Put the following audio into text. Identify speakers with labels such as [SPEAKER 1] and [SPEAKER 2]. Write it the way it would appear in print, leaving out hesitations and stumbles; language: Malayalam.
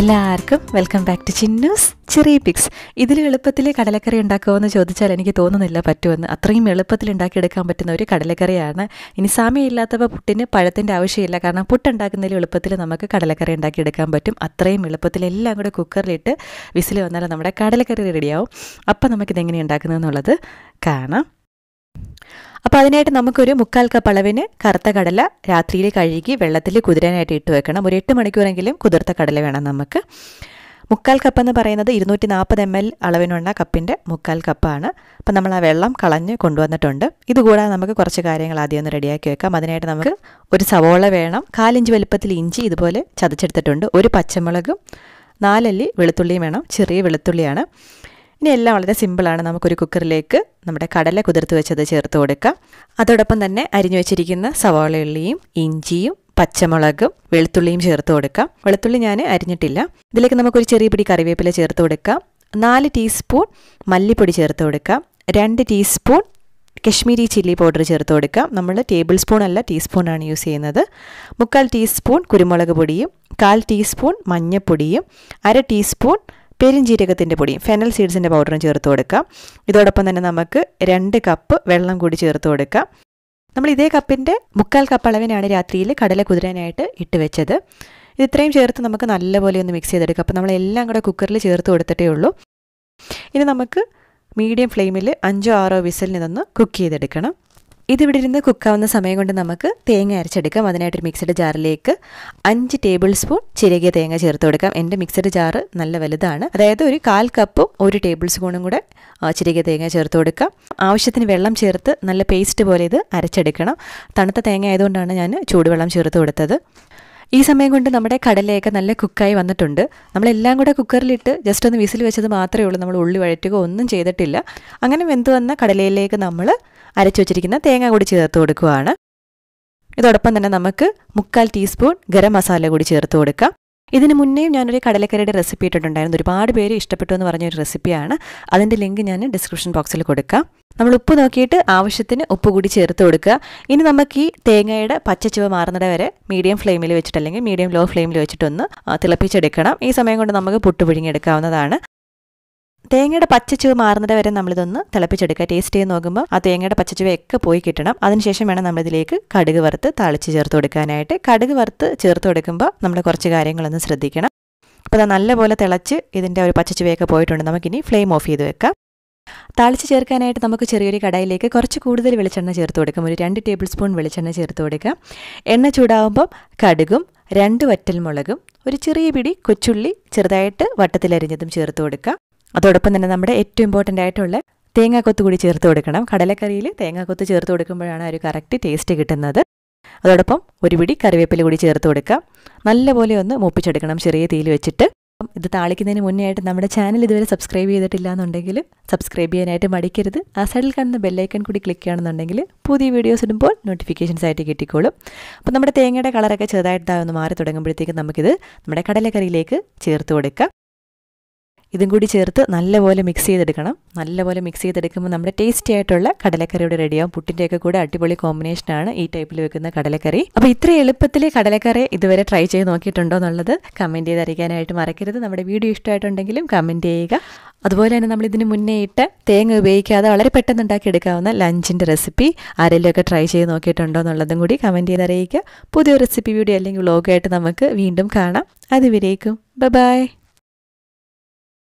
[SPEAKER 1] എല്ലാവർക്കും welcome back to Chinnu's cherry picks. ഇതിൽ എളുപ്പത്തിൽ കടലക്കറി ഉണ്ടാക്കുമെന്ന് ചോദിച്ചാൽ എനിക്ക് തോന്നുന്നില്ല പറ്റുമെന്ന്. അത്രയും എളുപ്പത്തിൽ ഉണ്ടാക്കിയെടുക്കാൻ പറ്റുന്ന ഒരു കടലക്കറിയാണ്. ഇനി സമയമില്ലാത്തപ്പോൾ പുട്ടിന് പഴത്തിൻ്റെ ആവശ്യമില്ല, കാരണം പുട്ടുണ്ടാക്കുന്നതിൽ എളുപ്പത്തിൽ നമുക്ക് കടലക്കറി ഉണ്ടാക്കിയെടുക്കാൻ പറ്റും. അത്രയും എളുപ്പത്തിൽ എല്ലാം കൂടെ കുക്കറിലിട്ട് വിസിൽ വന്നാൽ നമ്മുടെ കടലക്കറി റെഡിയാവും. അപ്പം നമുക്കിതെങ്ങനെ ഉണ്ടാക്കുന്നതെന്നുള്ളത് കാണാം. അപ്പോൾ അതിനായിട്ട് നമുക്കൊരു 1/4 കപ്പ് അളവിന് കറുത്ത കടല രാത്രിയിൽ കഴുകി വെള്ളത്തിൽ കുതിരാനായിട്ട് ഇട്ട് വെക്കണം. ഒരു 8 മണിക്കൂറെങ്കിലും കുതിർത്ത കടല വേണം നമുക്ക്. 1/4 കപ്പ് എന്ന് പറയുന്നത് 240 ml അളവിനുള്ള കപ്പിൻ്റെ 1/4 കപ്പാണ്. അപ്പം നമ്മൾ ആ വെള്ളം കളഞ്ഞ് കൊണ്ടുവന്നിട്ടുണ്ട്. ഇതുകൂടാതെ നമുക്ക് കുറച്ച് കാര്യങ്ങൾ ആദ്യം ഒന്ന് റെഡിയാക്കി വെക്കാം. അതിനായിട്ട് നമുക്ക് ഒരു സവോള വേണം, 1/4 ഇഞ്ച് വലുപ്പത്തിൽ ഇഞ്ചി ഇതുപോലെ ചതച്ചെടുത്തിട്ടുണ്ട്, ഒരു പച്ചമുളകും 4 അല്ലി വെളുത്തുള്ളിയും വേണം, ചെറിയ വെളുത്തുള്ളിയാണ്. ഇനി എല്ലാം വളരെ സിമ്പിളാണ്. നമുക്കൊരു കുക്കറിലേക്ക് നമ്മുടെ കടല കുതിർത്ത് വെച്ചത് ചേർത്ത് കൊടുക്കാം. അതോടൊപ്പം തന്നെ അരിഞ്ഞു വെച്ചിരിക്കുന്ന സവാളയുള്ളിയും ഇഞ്ചിയും പച്ചമുളകും വെളുത്തുള്ളിയും ചേർത്ത് കൊടുക്കാം. വെളുത്തുള്ളി ഞാൻ അരിഞ്ഞിട്ടില്ല. ഇതിലേക്ക് നമുക്കൊരു ചെറിയ പിടി കറിവേപ്പില ചേർത്ത് കൊടുക്കാം. 4 ടീസ്പൂൺ മല്ലിപ്പൊടി ചേർത്ത് കൊടുക്കാം. 2 ടീസ്പൂൺ കശ്മീരി ചില്ലി പൗഡർ ചേർത്ത് കൊടുക്കാം. നമ്മൾ ടേബിൾ സ്പൂൺ അല്ല ടീസ്പൂണാണ് യൂസ് ചെയ്യുന്നത്. 1/4 ടീസ്പൂൺ കുരുമുളക് പൊടിയും 1/4 ടീസ്പൂൺ മഞ്ഞൾപ്പൊടിയും 1/2 ടീസ്പൂൺ പെരുംജീരകത്തിൻ്റെ പൊടിയും ഫെനൽ സീഡ്സിൻ്റെ പൗഡറും ചേർത്ത് കൊടുക്കാം. ഇതോടൊപ്പം തന്നെ നമുക്ക് 2 കപ്പ് വെള്ളം കൂടി ചേർത്ത് കൊടുക്കാം. നമ്മൾ ഇതേ കപ്പിൻ്റെ 1/4 കപ്പ് അളവിനാണ് രാത്രിയിൽ കടല കുതിരാനായിട്ട് ഇട്ട് വെച്ചത്. ഇത് ഇത്രയും ചേർത്ത് നമുക്ക് നല്ലപോലെ ഒന്ന് മിക്സ് ചെയ്തെടുക്കാം. അപ്പോൾ നമ്മളെല്ലാം കൂടെ കുക്കറിൽ ചേർത്ത് കൊടുത്തിട്ടേ ഉള്ളൂ. ഇനി നമുക്ക് മീഡിയം ഫ്ലെയിമിൽ 5-6 വിസിലിന് ഇതൊന്ന് കുക്ക് ചെയ്തെടുക്കണം. ഇതിവിടെ ഇരുന്ന് കുക്കാവുന്ന സമയം കൊണ്ട് നമുക്ക് തേങ്ങ അരച്ചെടുക്കാം. അതിനായിട്ടൊരു മിക്സഡ് ജാറിലേക്ക് 5 ടേബിൾ സ്പൂൺ ചിരകിയ തേങ്ങ ചേർത്ത് കൊടുക്കാം. എൻ്റെ മിക്സഡ് ജാറ് നല്ല വലുതാണ്, അതായത് ഒരു 1/4 കപ്പും 1 ടേബിൾ സ്പൂണും കൂടെ ചിരകിയ തേങ്ങ ചേർത്ത് കൊടുക്കാം. ആവശ്യത്തിന് വെള്ളം ചേർത്ത് നല്ല പേസ്റ്റ് പോലെ ഇത് അരച്ചെടുക്കണം. തണുത്ത തേങ്ങ ആയതുകൊണ്ടാണ് ഞാൻ ചൂടുവെള്ളം ചേർത്ത് കൊടുത്തത്. ഈ സമയം കൊണ്ട് നമ്മുടെ കടലയൊക്കെ നല്ല കുക്കായി വന്നിട്ടുണ്ട്. നമ്മളെല്ലാം കൂടെ കുക്കറിലിട്ട് ജസ്റ്റ് ഒന്ന് വിസിൽ വെച്ചത് മാത്രമേ ഉള്ളൂ. നമ്മൾ ഉള്ളി വഴറ്റുക ഒന്നും ചെയ്തിട്ടില്ല. അങ്ങനെ വെന്ത് വന്ന കടലയിലേക്ക് നമ്മൾ അരച്ചു വെച്ചിരിക്കുന്ന തേങ്ങ കൂടി ചേർത്ത് കൊടുക്കുകയാണ്. ഇതോടൊപ്പം തന്നെ നമുക്ക് 1/4 ടീസ്പൂൺ ഗരം മസാല കൂടി ചേർത്ത് കൊടുക്കാം. ഇതിന് മുന്നേയും ഞാനൊരു കടലക്കറിയുടെ റെസിപ്പി ഇട്ടിട്ടുണ്ടായിരുന്നു. ഒരുപാട് പേര് ഇഷ്ടപ്പെട്ടു എന്ന് പറഞ്ഞൊരു റെസിപ്പിയാണ്. അതിൻ്റെ ലിങ്ക് ഞാൻ ഡിസ്ക്രിപ്ഷൻ ബോക്സിൽ കൊടുക്കാം. നമ്മൾ ഉപ്പ് നോക്കിയിട്ട് ആവശ്യത്തിന് ഉപ്പ് കൂടി ചേർത്ത് കൊടുക്കുക. ഇനി നമുക്ക് ഈ തേങ്ങയുടെ പച്ചച്ചുവ മാറുന്നത് വരെ മീഡിയം ഫ്ലെയിമിൽ വെച്ചിട്ട് അല്ലെങ്കിൽ മീഡിയം ലോ ഫ്ലെയിമിൽ വെച്ചിട്ടൊന്ന് തിളപ്പിച്ചെടുക്കണം. ഈ സമയം കൊണ്ട് നമുക്ക് പുട്ട് പുഴുങ്ങിയെടുക്കാവുന്നതാണ്. തേങ്ങയുടെ പച്ചച്ചുവ മാറുന്നത് വരെ നമ്മളിതൊന്ന് തിളപ്പിച്ചെടുക്കുക. ടേസ്റ്റ് ചെയ്ത് നോക്കുമ്പോൾ ആ തേങ്ങയുടെ പച്ചച്ചുവയൊക്കെ പോയി കിട്ടണം. അതിനുശേഷം വേണം നമ്മളിതിലേക്ക് കടുക് വറുത്ത് താളിച്ച് ചേർത്ത് കൊടുക്കാനായിട്ട്. കടുക് വറുത്ത് ചേർത്ത് കൊടുക്കുമ്പോൾ നമ്മൾ കുറച്ച് കാര്യങ്ങളൊന്ന് ശ്രദ്ധിക്കണം. അപ്പോൾ അത് നല്ലപോലെ തിളച്ച് ഇതിൻ്റെ ഒരു പച്ചച്ചുവയൊക്കെ പോയിട്ടുണ്ട്. നമുക്കിനി ഫ്ലെയിം ഓഫ് ചെയ്ത് വെക്കാം. താളിച്ച് ചേർക്കാനായിട്ട് നമുക്ക് ചെറിയൊരു കടായിലേക്ക് കുറച്ച് കൂടുതൽ വെളിച്ചെണ്ണ ചേർത്ത് കൊടുക്കാം. ഒരു 2 ടേബിൾ സ്പൂൺ വെളിച്ചെണ്ണ ചേർത്ത് കൊടുക്കാം. എണ്ണ ചൂടാവുമ്പം കടുകും 2 വറ്റൽമുളകും ഒരു ചെറിയ പിടി കൊച്ചുള്ളി ചെറുതായിട്ട് വട്ടത്തിലരിഞ്ഞതും ചേർത്ത് കൊടുക്കാം. അതോടൊപ്പം തന്നെ നമ്മുടെ ഏറ്റവും ഇമ്പോർട്ടൻ്റ് ആയിട്ടുള്ള തേങ്ങാക്കൊത്ത് കൂടി ചേർത്ത് കൊടുക്കണം. കടലക്കറിയിൽ തേങ്ങാക്കൊത്ത് ചേർത്ത് കൊടുക്കുമ്പോഴാണ് ഒരു കറക്റ്റ് ടേസ്റ്റ് കിട്ടുന്നത്. അതോടൊപ്പം ഒരു പിടി കറിവേപ്പില കൂടി ചേർത്ത് കൊടുക്കാം. നല്ലപോലെ ഒന്ന് മൂപ്പിച്ചെടുക്കണം ചെറിയ തീയിൽ വെച്ചിട്ട്. ഇത് താളിക്കുന്നതിന് മുന്നേ ആയിട്ട് നമ്മുടെ ചാനൽ ഇതുവരെ സബ്സ്ക്രൈബ് ചെയ്തിട്ടില്ല എന്നുണ്ടെങ്കിൽ സബ്സ്ക്രൈബ് ചെയ്യാനായിട്ട് മടിക്കരുത്. ആ സൈഡിൽ കാണുന്ന ബെല്ലൈക്കൺ കൂടി ക്ലിക്ക് ചെയ്യുകയാണെന്നുണ്ടെങ്കിൽ പുതിയ വീഡിയോസ് ഇടുമ്പോൾ നോട്ടിഫിക്കേഷൻസ് ആയിട്ട് കിട്ടിക്കോളും. അപ്പോൾ നമ്മുടെ തേങ്ങയുടെ കളറൊക്കെ ചെറുതായിട്ടാണ് മാറി തുടങ്ങുമ്പോഴത്തേക്കും നമുക്കിത് നമ്മുടെ കടലക്കറിയിലേക്ക് ചേർത്ത് കൊടുക്കാം. ഇതും കൂടി ചേർത്ത് നല്ലപോലെ മിക്സ് ചെയ്തെടുക്കണം. നല്ലപോലെ മിക്സ് ചെയ്തെടുക്കുമ്പോൾ നമ്മുടെ ടേസ്റ്റി ആയിട്ടുള്ള കടലക്കറിയുടെ റെഡിയാവും. പുട്ടിൻ്റെയൊക്കെ കൂടെ അടിപൊളി കോമ്പിനേഷനാണ് ഈ ടൈപ്പിൽ വെക്കുന്ന കടലക്കറി. അപ്പോൾ ഇത്ര എളുപ്പത്തിൽ കടലക്കറി ഇതുവരെ ട്രൈ ചെയ്ത് നോക്കിയിട്ടുണ്ടോ എന്നുള്ളത് കമൻറ്റ് ചെയ്ത് അറിയിക്കാനായിട്ട് മറക്കരുത്. നമ്മുടെ വീഡിയോ ഇഷ്ടമായിട്ടുണ്ടെങ്കിലും കമൻറ്റ് ചെയ്യുക. അതുപോലെ തന്നെ നമ്മളിതിന് മുന്നേ ഇട്ട് തേങ്ങ ഉപയോഗിക്കാതെ വളരെ പെട്ടെന്ന് ഉണ്ടാക്കിയെടുക്കാവുന്ന ലഞ്ചിൻ്റെ റെസിപ്പി ആരെങ്കിലുമൊക്കെ ട്രൈ ചെയ്ത് നോക്കിയിട്ടുണ്ടോ എന്നുള്ളതും കൂടി കമൻറ്റ് ചെയ്ത് അറിയിക്കുക. പുതിയൊരു റെസിപ്പി വീഡിയോ അല്ലെങ്കിൽ വ്ലോഗായിട്ട് നമുക്ക് വീണ്ടും കാണാം. അതുവരേക്കും ബൈ.